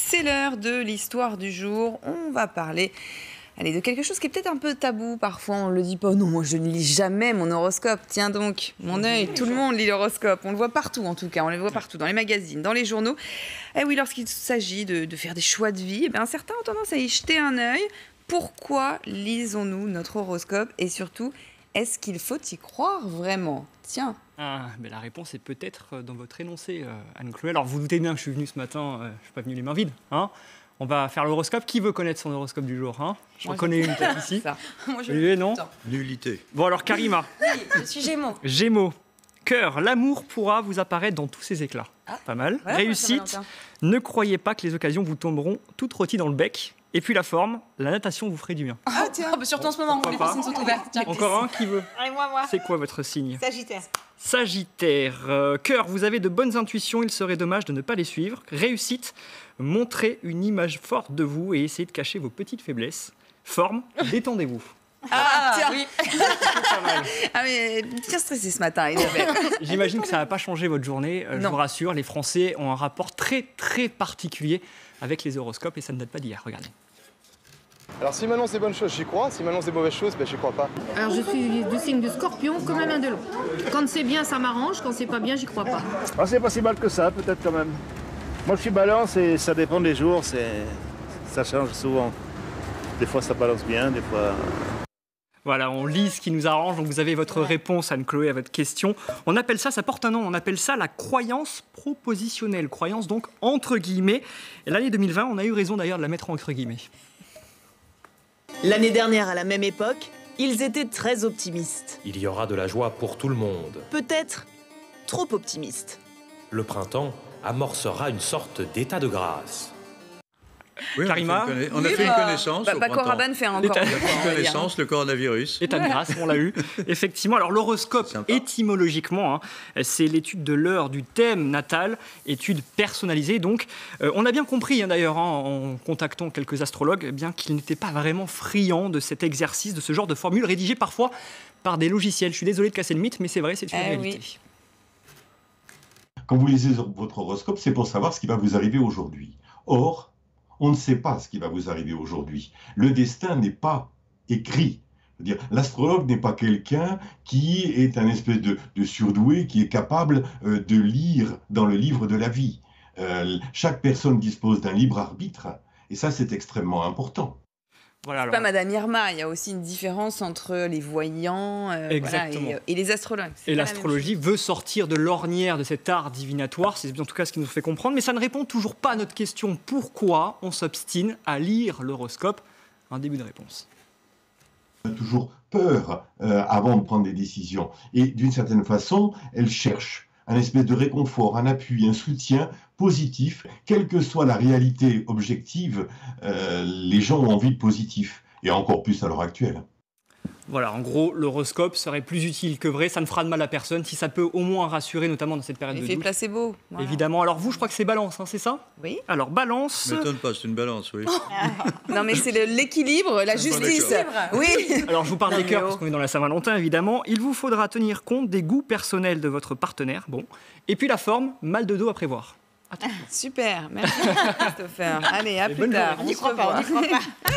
C'est l'heure de l'histoire du jour. On va parler de quelque chose qui est peut-être un peu tabou. Parfois, on ne le dit pas. Non, moi, je ne lis jamais mon horoscope. Tiens donc, mon œil, tout le monde lit l'horoscope. On le voit partout, en tout cas. On le voit partout, dans les magazines, dans les journaux. Et oui, lorsqu'il s'agit de faire des choix de vie, certains ont tendance à y jeter un œil. Pourquoi lisons-nous notre horoscope? Et surtout, est-ce qu'il faut y croire vraiment? Tiens. La réponse est peut-être dans votre énoncé, Anne-Chloé. Alors, vous doutez bien que je suis venu ce matin, je ne suis pas venu les mains vides. On va faire l'horoscope. Qui veut connaître son horoscope du jour? Je reconnais une tête ici. Moi, Olivier, non? Nullité. Bon, alors, Karima. Oui, je suis Gémeaux. Gémeaux. Cœur, l'amour pourra vous apparaître dans tous ses éclats. Pas mal. Voilà, Réussite, ne croyez pas que les occasions vous tomberont toutes rôties dans le bec. Et puis la forme, la natation vous ferait du bien. Surtout en ce moment où les piscines sont ouvertes. Tiens. Encore un qui veut? Allez, moi. C'est quoi votre signe? Sagittaire. Sagittaire, cœur, vous avez de bonnes intuitions, il serait dommage de ne pas les suivre. Réussite, montrez une image forte de vous et essayez de cacher vos petites faiblesses. Forme, détendez-vous. Tiens. Oui. Pas mal. Mais bien stressé ce matin, Isabelle. J'imagine que ça n'a pas changé votre journée. Je Non. vous rassure, les Français ont un rapport très très particulier avec les horoscopes et ça ne date pas d'hier. Regardez. Alors si m'annonce des bonnes choses, j'y crois. Si m'annonce des mauvaises choses, j'y crois pas. Alors je suis du signe du Scorpion comme la main de l'autre. Quand c'est bien, ça m'arrange. Quand c'est pas bien, j'y crois pas. Ah, c'est pas si mal que ça, peut-être quand même. Moi, je suis balance et ça dépend des jours. Ça change souvent. Des fois, ça balance bien, des fois... Voilà, on lit ce qui nous arrange. Donc vous avez votre réponse, Anne-Chloé, à votre question. On appelle ça porte un nom, on appelle ça la croyance propositionnelle. Croyance donc entre guillemets. Et l'année 2020, on a eu raison d'ailleurs de la mettre entre guillemets. L'année dernière, à la même époque, ils étaient très optimistes. Il y aura de la joie pour tout le monde. Peut-être trop optimistes. Le printemps amorcera une sorte d'état de grâce. Oui, Karima. on a fait une connaissance au Paco printemps. Rabanne fait encore. L'état- On a fait une connaissance, le coronavirus. État de grâce, on l'a eu. Effectivement, alors l'horoscope, Sympa. étymologiquement, c'est l'étude de l'heure du thème natal, étude personnalisée. Donc, on a bien compris d'ailleurs, en contactant quelques astrologues, bien qu'ils n'étaient pas vraiment friands de cet exercice, de ce genre de formule rédigée parfois par des logiciels. Je suis désolé de casser le mythe, mais c'est vrai, c'est une réalité. Oui. Quand vous lisez votre horoscope, c'est pour savoir ce qui va vous arriver aujourd'hui. Or, on ne sait pas ce qui va vous arriver aujourd'hui. Le destin n'est pas écrit. C'est-à-dire, l'astrologue n'est pas quelqu'un qui est un espèce de surdoué qui est capable de lire dans le livre de la vie. Chaque personne dispose d'un libre arbitre, et ça, c'est extrêmement important. Voilà, alors, Pas Madame Irma, il y a aussi une différence entre les voyants Exactement. et les astrologues. C'est et pas la même l'astrologie veut sortir de l'ornière de cet art divinatoire, c'est en tout cas ce qui nous fait comprendre, mais ça ne répond toujours pas à notre question pourquoi on s'obstine à lire l'horoscope. Un début de réponse. On a toujours peur avant de prendre des décisions. Et d'une certaine façon, elle cherche un espèce de réconfort, un appui, un soutien positif. Quelle que soit la réalité objective, les gens ont envie de positif. Et encore plus à l'heure actuelle. Voilà, en gros, l'horoscope serait plus utile que vrai, ça ne fera de mal à personne, si ça peut au moins rassurer, notamment dans cette période de Effet doute. placebo. Voilà. Évidemment. Alors vous, je crois que c'est Balance, c'est ça? Oui. Alors Balance... Ça m'étonne pas, c'est une balance, oui. Non, mais c'est l'équilibre, la justice. Oui. Alors je vous parle Non, des mais cœurs, oh. parce qu'on est dans la Saint-Valentin, évidemment. Il vous faudra tenir compte des goûts personnels de votre partenaire. Bon. Et puis la forme, mal de dos à prévoir. Super. Merci, Christopher. Allez, à plus bonne tard. journée. On n'y croit pas, on n'y croit pas.